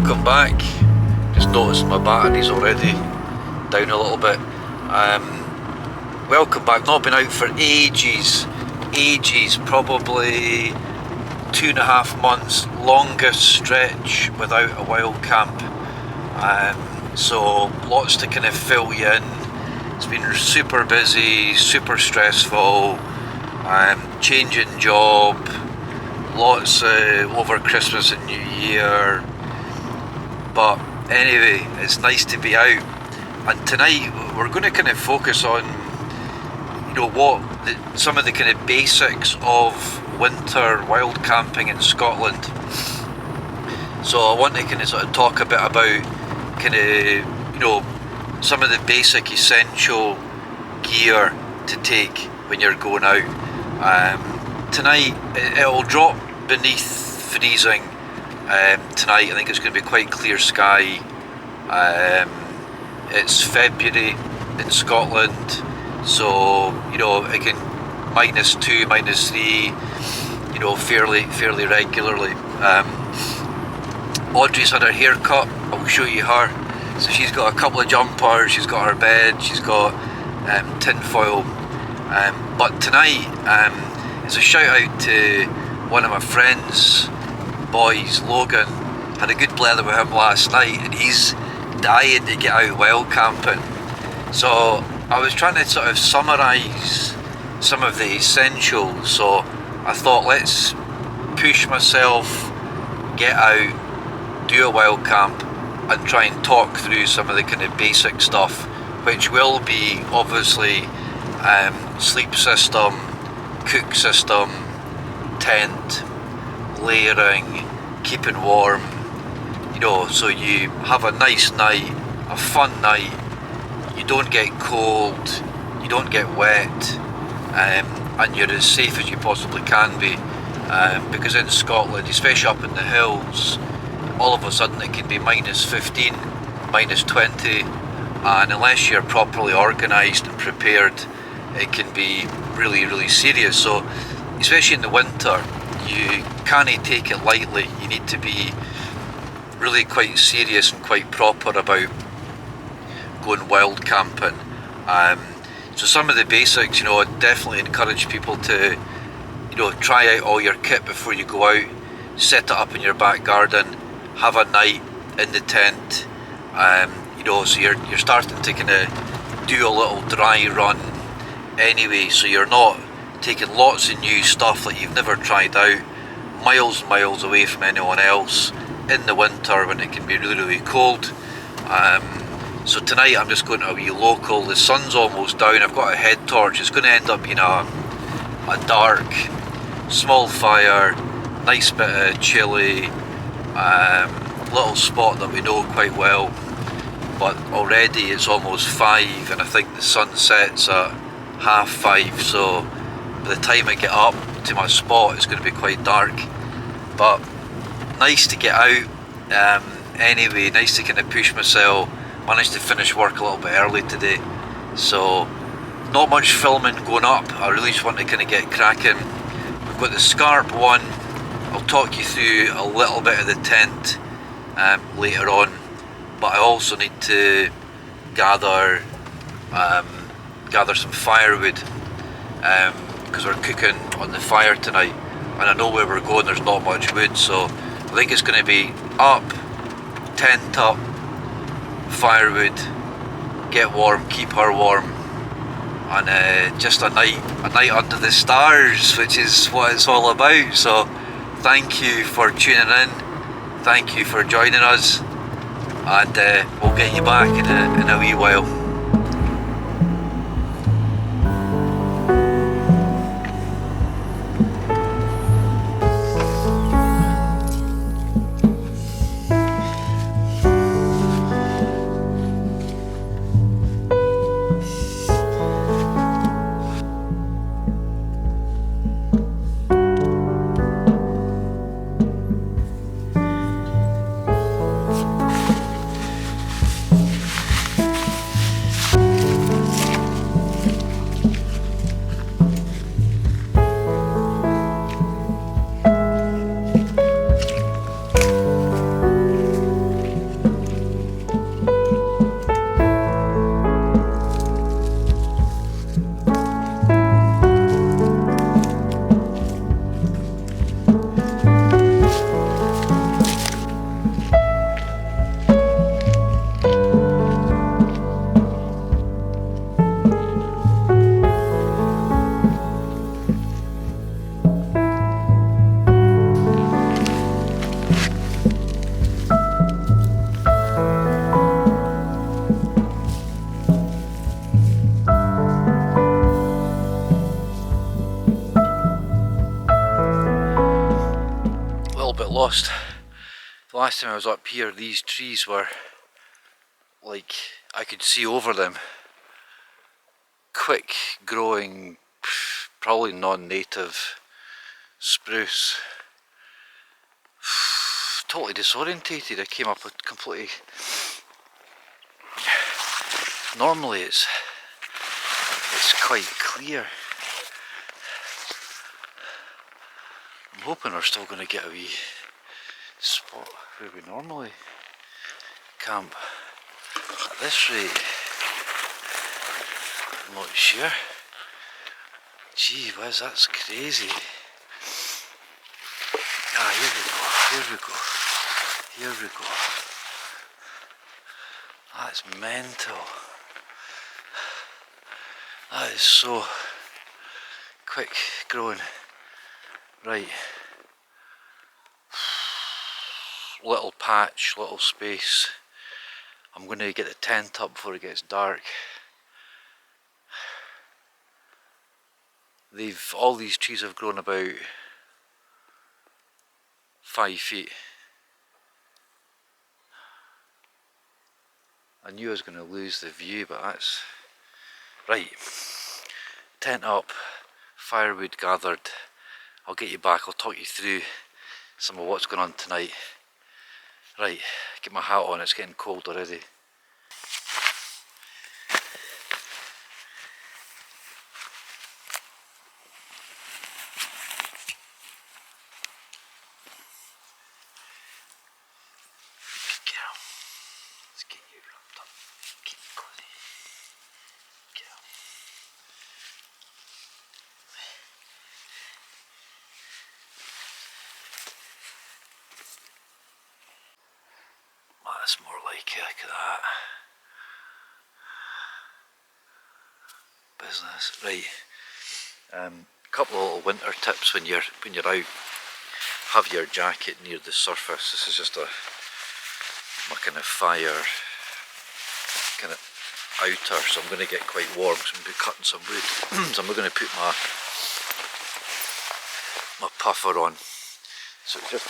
welcome back. Just noticed my battery's already down a little bit. Welcome back. Not been out for ages, probably 2.5 months, longest stretch without a wild camp. So lots to kind of fill you in. It's been super busy, super stressful, changing job, lots over Christmas and New Year. But anyway, it's nice to be out. And tonight we're going to kind of focus on, some of the kind of basics of winter wild camping in Scotland. So I want to kind of sort of talk a bit about kind of, some of the basic essential gear to take when you're going out. Tonight it'll drop beneath freezing. Tonight I think it's going to be quite clear sky. It's February in Scotland, so it can -2, -3, fairly regularly. Audrey's had her hair cut. I'll show you her. So she's got a couple of jumpers, she's got her bed, she's got tin foil. But tonight, it's a shout out to one of my friends' boys, Logan. Had a good blether with him last night, and he's dying to get out wild camping. So I was trying to sort of summarise some of the essentials. So I thought, let's push myself, get out, do a wild camp, and try and talk through some of the kind of basic stuff, which will be obviously sleep system, cook system, tent, layering, keeping warm, so you have a nice night, a fun night, you don't get cold, you don't get wet, and you're as safe as you possibly can be, because in Scotland, especially up in the hills, all of a sudden it can be -15, -20, and unless you're properly organised and prepared, it can be really serious. So especially in the winter, you can't take it lightly. You need to be really quite serious and quite proper about going wild camping. So some of the basics, I definitely encourage people to try out all your kit before you go out, set it up in your back garden, have a night in the tent, so you're starting to kind of do a little dry run anyway, so you're not taking lots of new stuff that you've never tried out, miles and miles away from anyone else in the winter when it can be really cold. So tonight I'm just going to a wee local. The sun's almost down. I've got a head torch. It's going to end up being a dark, small fire, nice bit of chilli, little spot that we know quite well. But already it's almost 5, and I think the sun sets at 5:30. So by the time I get up to my spot, it's going to be quite dark. But nice to get out. Anyway, nice to kind of push myself. Managed to finish work a little bit early today, so not much filming going up. I really just want to kind of get cracking. We've got the scarp one. I'll talk you through a little bit of the tent later on, but I also need to gather some firewood, because we're cooking on the fire tonight, and I know where we're going, there's not much wood, so I think it's going to be up, tent up, firewood, get warm, keep her warm, and just a night under the stars, which is what it's all about. So thank you for tuning in, thank you for joining us, and we'll get you back in a wee while. bit lost. The last time I was up here, these trees were like I could see over them. Quick growing, probably non-native spruce. Totally disorientated. I came up with completely. Normally it's quite clear. I'm hoping we're still going to get a wee spot where we normally camp. At this rate, I'm not sure. Gee whiz, that's crazy. Ah, here we go, here we go, here we go. That's mental. That is so quick growing. Right. Little patch, little space. I'm going to get the tent up before it gets dark. All these trees have grown about 5 feet. I knew I was going to lose the view, but that's right. Tent up, firewood gathered. I'll get you back, I'll talk you through some of what's going on tonight. Right, get my hat on, it's getting cold already. That's more like it, look at that. Business, right. Couple of little winter tips when you're out. Have your jacket near the surface. This is just my kind of fire kind of outer, so I'm going to get quite warm because I'm going to be cutting some wood. So I'm going to put my puffer on. So just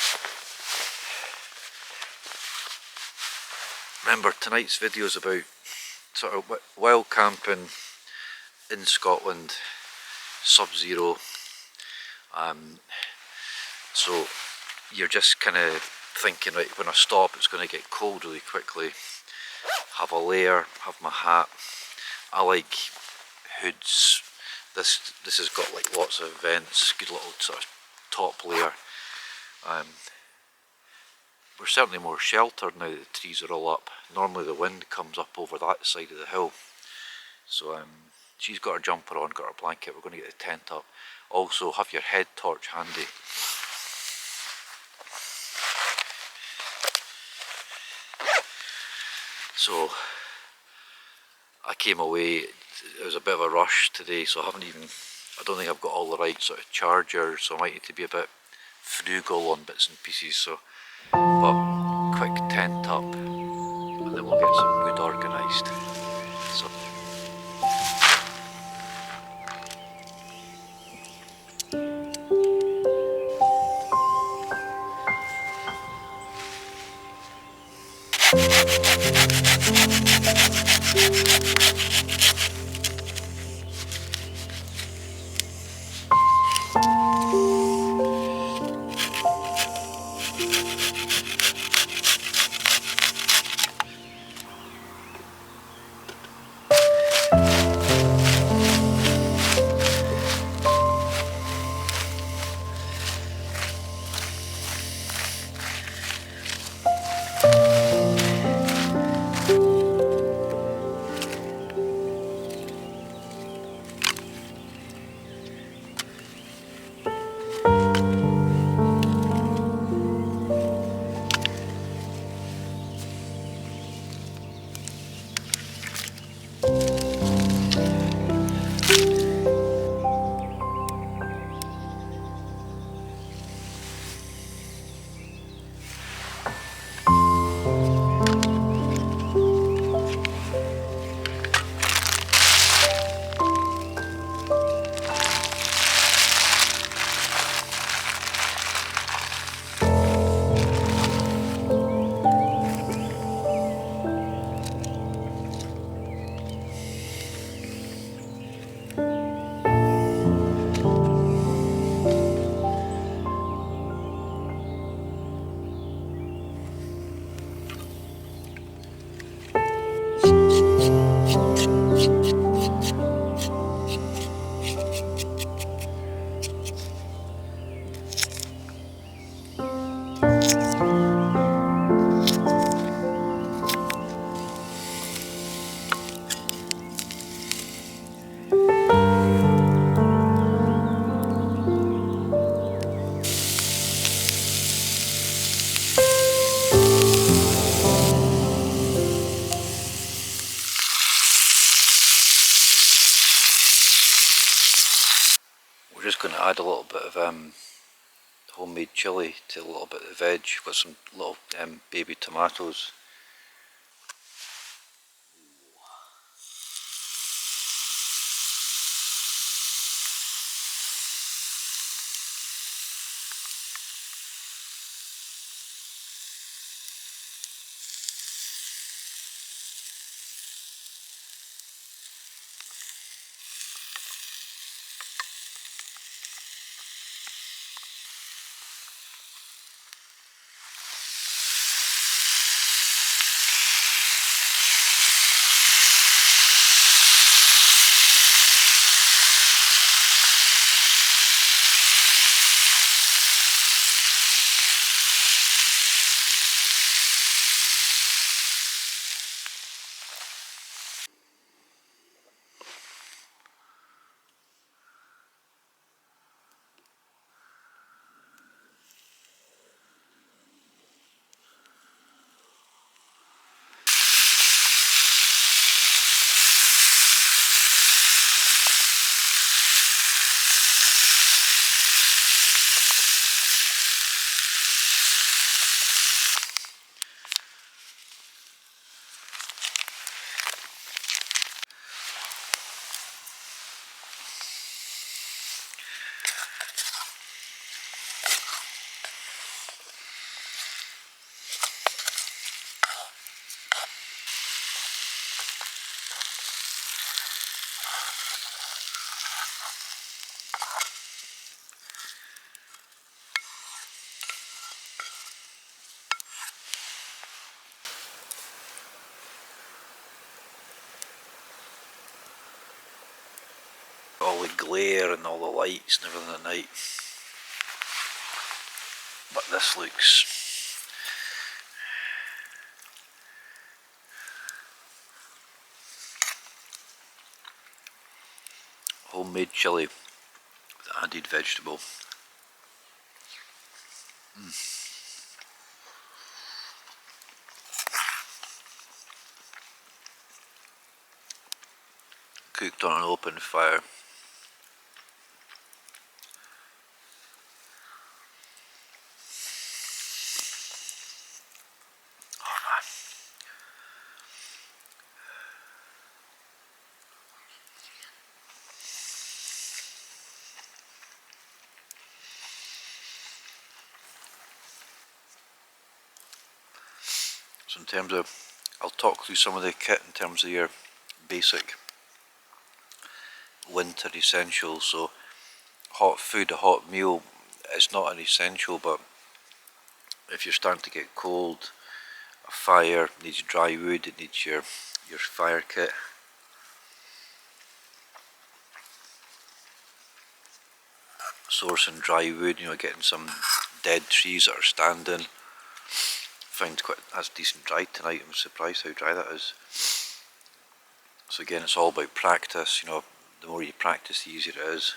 remember, tonight's video is about sort of wild camping in Scotland, sub-zero. So you're just kind of thinking, right, when I stop it's going to get cold really quickly. Have a layer, have my hat. I like hoods. This has got like lots of vents, good little sort of top layer. We're certainly more sheltered now that the trees are all up. Normally the wind comes up over that side of the hill. So she's got her jumper on, got her blanket, we're going to get the tent up. Also have your head torch handy. So I came away, it was a bit of a rush today, so I don't think I've got all the right sort of chargers, so I might need to be a bit frugal on bits and pieces. So, but quick tent up and then we'll get some wood organised. So bit of homemade chilli to a little bit of veg. Got some little baby tomatoes. All the glare and all the lights and everything at night. But this looks homemade chilli with added vegetable. Cooked on an open fire. So in terms of, I'll talk through some of the kit in terms of your basic winter essentials. So hot food, a hot meal, it's not an essential, but if you're starting to get cold, a fire needs dry wood, it needs your fire kit. Sourcing dry wood, getting some dead trees that are standing. Found that's decent dry tonight. I'm surprised how dry that is. So again, it's all about practice. The more you practice, the easier it is.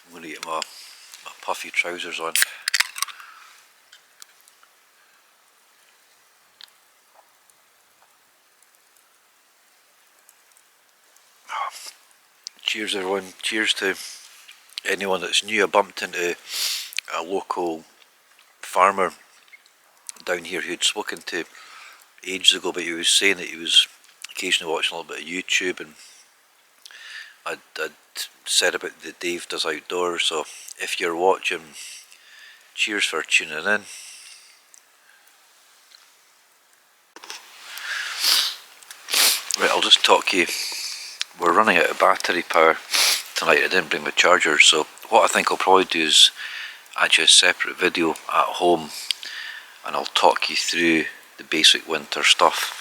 I'm going to get my puffy trousers on. Cheers everyone, cheers to anyone that's new. I bumped into a local farmer down here who'd spoken to ages ago, but he was saying that he was occasionally watching a little bit of YouTube, and I'd said about the Dave Does Outdoors, so if you're watching, cheers for tuning in. Right, I'll just talk you, we're running out of battery power tonight. I didn't bring my charger, so what I think I'll probably do is actually a separate video at home, and I'll talk you through the basic winter stuff.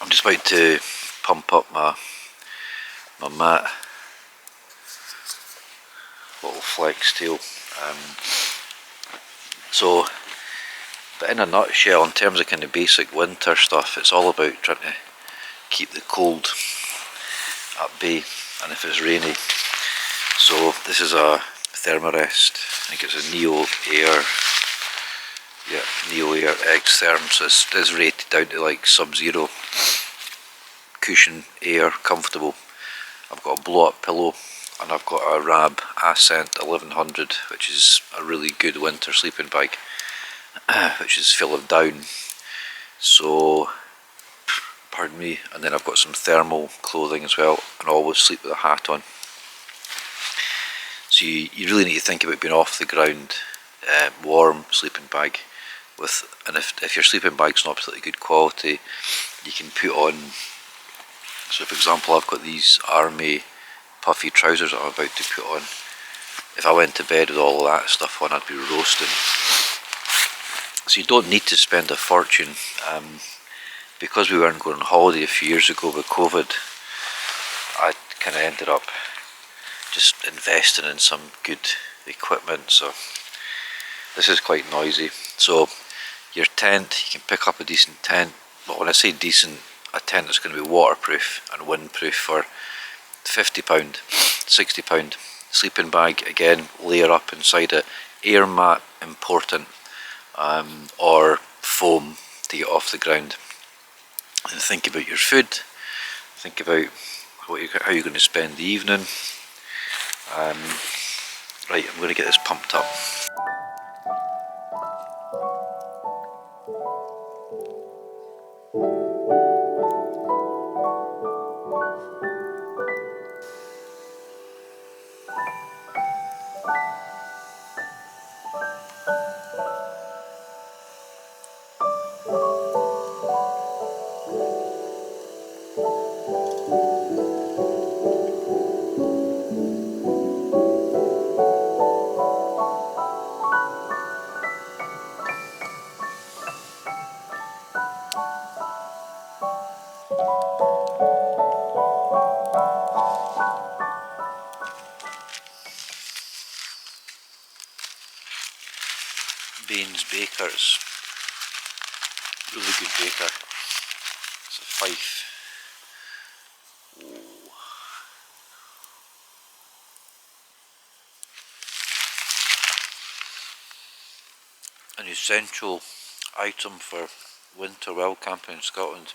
I'm just about to pump up my mat, little flex tail. So, but in a nutshell, in terms of kind of basic winter stuff, it's all about trying to keep the cold at bay, and if it's rainy. So this is a Thermarest, I think it's a Neo Air, yeah, Neo Air X Therm, so it's rated down to like sub-zero, cushion air, comfortable. I've got a blow up pillow, and I've got a Rab Ascent 1100, which is a really good winter sleeping bag, which is full of down. So, pardon me, and then I've got some thermal clothing as well, and I always sleep with a hat on. So you really need to think about being off the ground, warm sleeping bag. And if your sleeping bag's not particularly good quality, you can put on, so for example I've got these army puffy trousers that I'm about to put on. If I went to bed with all of that stuff on, I'd be roasting. So you don't need to spend a fortune. Because we weren't going on holiday a few years ago with COVID, I kind of ended up just investing in some good equipment. So this is quite noisy. So your tent, you can pick up a decent tent, but when I say decent, a tent that's going to be waterproof and windproof for £50, £60. Sleeping bag, again, layer up inside it. Air mat, important, or foam to get off the ground. And think about your food, think about how you're going to spend the evening. Right, I'm going to get this pumped up. Baines Bakers, really good baker. It's a Fife. Oh. An essential item for winter wild camping in Scotland.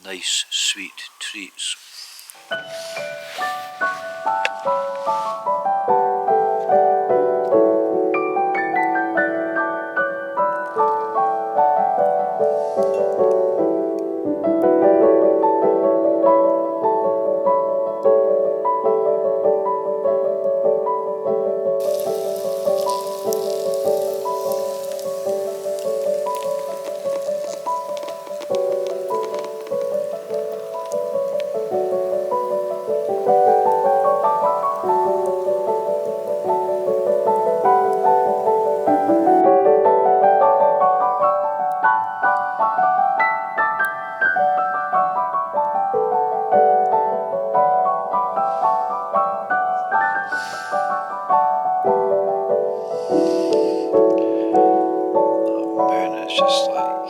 Nice sweet treats. Just like,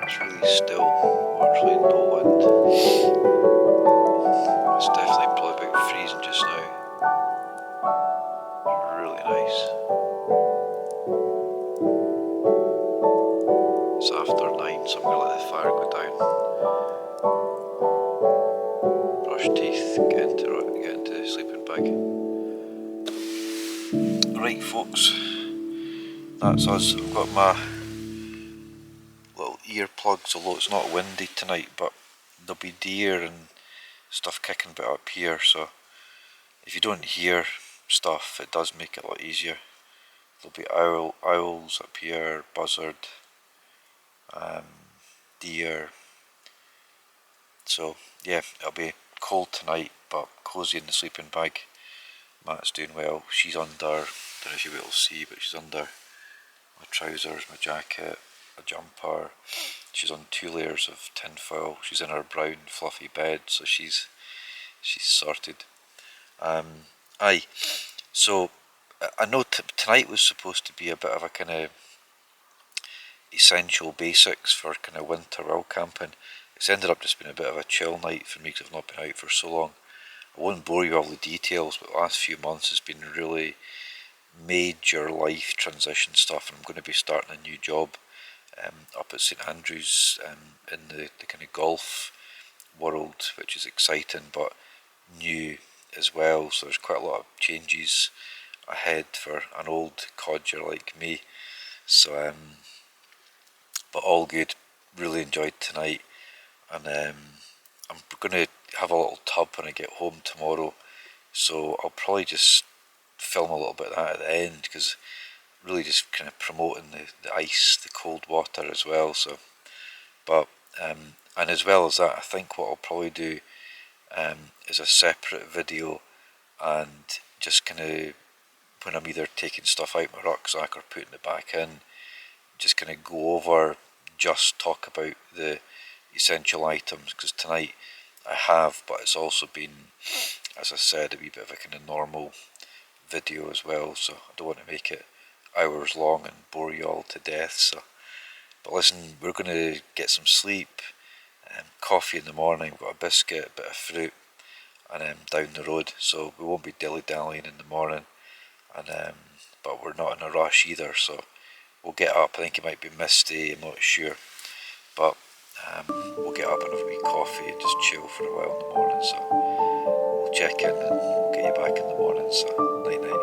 it's really still, virtually no wind. It's definitely probably about freezing just now. Really nice. It's after 9, so I'm going to let the fire go down. Brush teeth, get into the sleeping bag. Right folks, that's us. I've got my little earplugs, although it's not windy tonight, but there'll be deer and stuff kicking about up here, so if you don't hear stuff, it does make it a lot easier. There'll be owls up here, buzzard, deer. So yeah, it'll be cold tonight, but cosy in the sleeping bag. Matt's doing well. She's under, don't know if you'll be able to see, but she's under my trousers, my jacket, a jumper. She's on 2 layers of tinfoil. She's in her brown fluffy bed, so she's sorted. So I know tonight was supposed to be a bit of a kind of essential basics for kind of winter wild camping. It's ended up just being a bit of a chill night for me because I've not been out for so long. I won't bore you with all the details, but the last few months has been really major life transition stuff, and I'm going to be starting a new job up at St Andrews in the kind of golf world, which is exciting but new as well. So there's quite a lot of changes ahead for an old codger like me. So but all good. Really enjoyed tonight, and I'm gonna have a little tub when I get home tomorrow. So I'll probably just film a little bit of that at the end, because really just kind of promoting the ice, the cold water as well. So, but and as well as that, I think what I'll probably do is a separate video, and just kind of when I'm either taking stuff out my rucksack or putting it back in, just kind of go over, just talk about the essential items, because tonight I have, but it's also been, as I said, a wee bit of a kind of normal video as well, so I don't want to make it hours long and bore you all to death. So, but listen, we're going to get some sleep, coffee in the morning, we've got a biscuit, a bit of fruit, and down the road, so we won't be dilly-dallying in the morning, and but we're not in a rush either, so we'll get up. I think it might be misty, I'm not sure, but we'll get up and have a wee coffee and just chill for a while in the morning. So we'll check in and we'll get you back in the morning. So night night.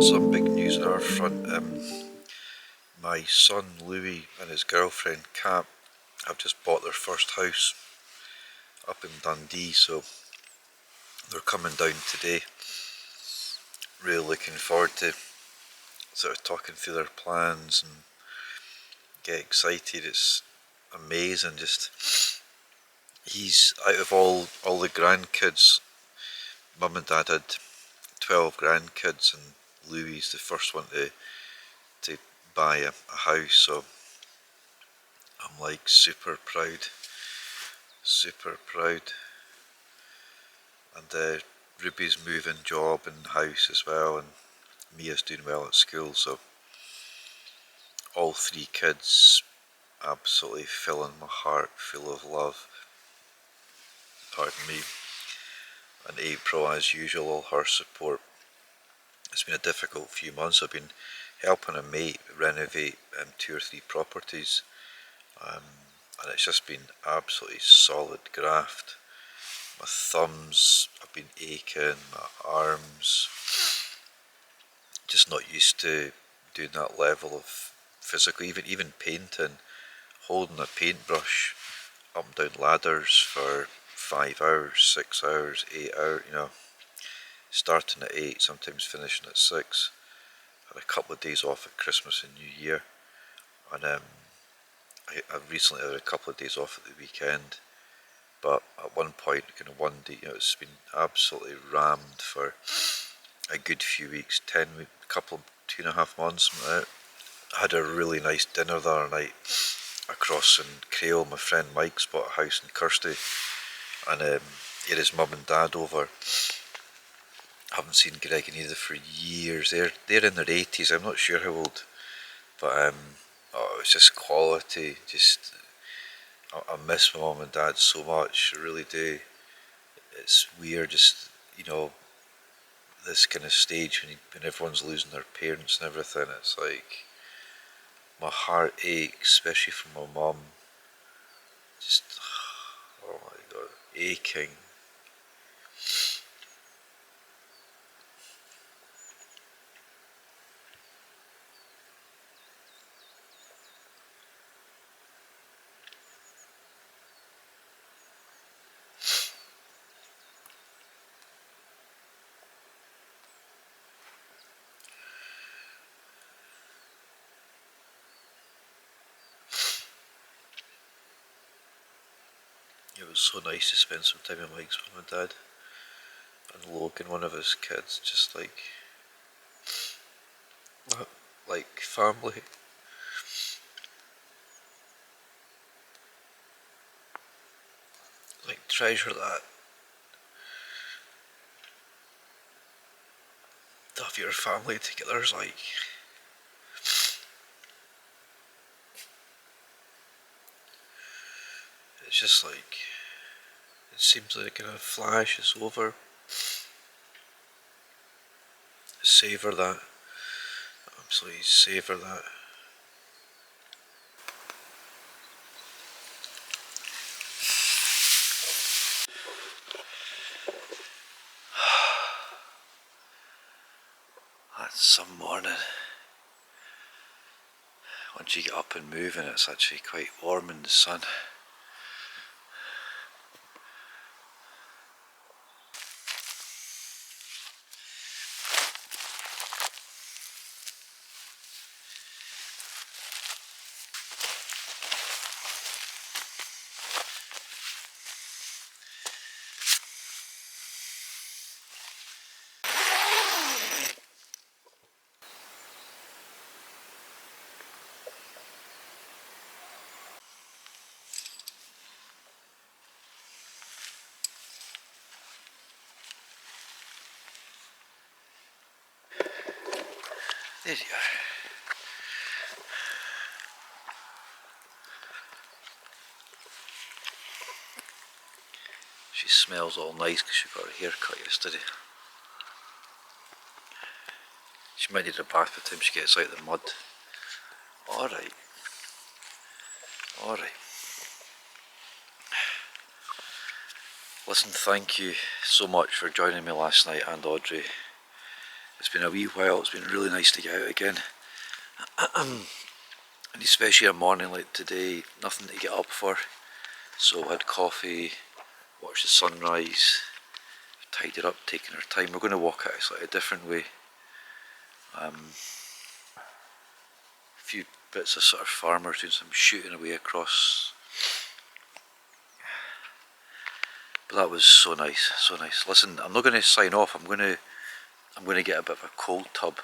Some big news on our front. My son Louis and his girlfriend Kat have just bought their first house up in Dundee, so they're coming down today. Really looking forward to sort of talking through their plans and get excited. It's amazing. Just he's out of all the grandkids. Mum and Dad had 12 grandkids, and Louis the first one to buy a house. So I'm like super proud, and Ruby's moving job and house as well, and Mia's doing well at school. So all three kids absolutely filling my heart full of love. Pardon me. And April, as usual, all her support. It's been a difficult few months. I've been helping a mate renovate 2 or 3 properties, and it's just been absolutely solid graft. My thumbs have been aching, my arms, just not used to doing that level of physical, even painting, holding a paintbrush up and down ladders for 5 hours, 6 hours, 8 hours, you know, starting at 8, sometimes finishing at 6. Had a couple of days off at Christmas and New Year, and I've recently had a couple of days off at the weekend, but at one point, kind of one day, you know, it's been absolutely rammed for a good few weeks, 10 weeks, couple, 2.5 months. I had a really nice dinner the other night across in Crail. My friend Mike's bought a house in Kirsty, and he had his mum and dad over. I haven't seen Greg and Edith for years. They're in their 80s. I'm not sure how old, but oh, it was just quality. Just I miss my mum and dad so much. I really do. It's weird, just, you know, this kind of stage when everyone's losing their parents and everything. It's like my heart aches, especially for my mum. Just, oh my god, aching. It was so nice to spend some time with Mike's mum and dad, and Logan, one of his kids, just like family. Like, treasure that. To have your family together is like, it's just like, it seems like in a flash it's over. Savour that. Absolutely savour that. That's some morning. Once you get up and moving, it's actually quite warm in the sun. There you are. She smells all nice because she got her hair cut yesterday. She might need a bath by the time she gets out of the mud. Alright. Alright. Listen, thank you so much for joining me last night, and Audrey. It's been a wee while, it's been really nice to get out again. And especially a morning like today, nothing to get up for. So I had coffee, watched the sunrise, tidied up, taken our time. We're going to walk out a slightly different way. A few bits of sort of farmers doing some shooting away across. But that was so nice, so nice. Listen, I'm not going to sign off. I'm going to get a bit of a cold tub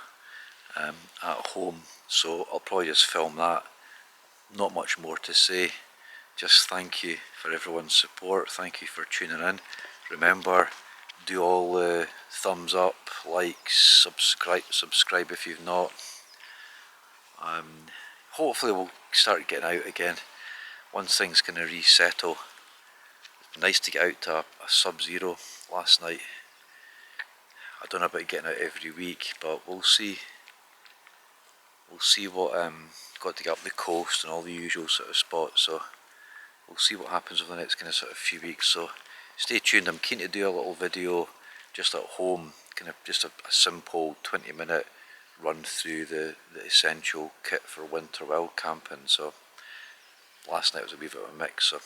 at home, so I'll probably just film that. Not much more to say. Just thank you for everyone's support. Thank you for tuning in. Remember, do all the thumbs up, likes, subscribe if you've not. Hopefully we'll start getting out again once things kind of resettle. Nice to get out to a sub-zero last night. I don't know about getting out every week, but we'll see. We'll see what got to get up the coast and all the usual sort of spots. So we'll see what happens over the next kind of sort of few weeks. So stay tuned. I'm keen to do a little video just at home, kind of just a simple 20-minute run through the essential kit for winter wild camping. So last night was a wee bit of a mix. So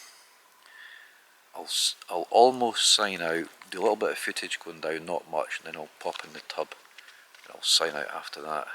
I'll almost sign out, do a little bit of footage going down, not much, and then I'll pop in the tub and I'll sign out after that.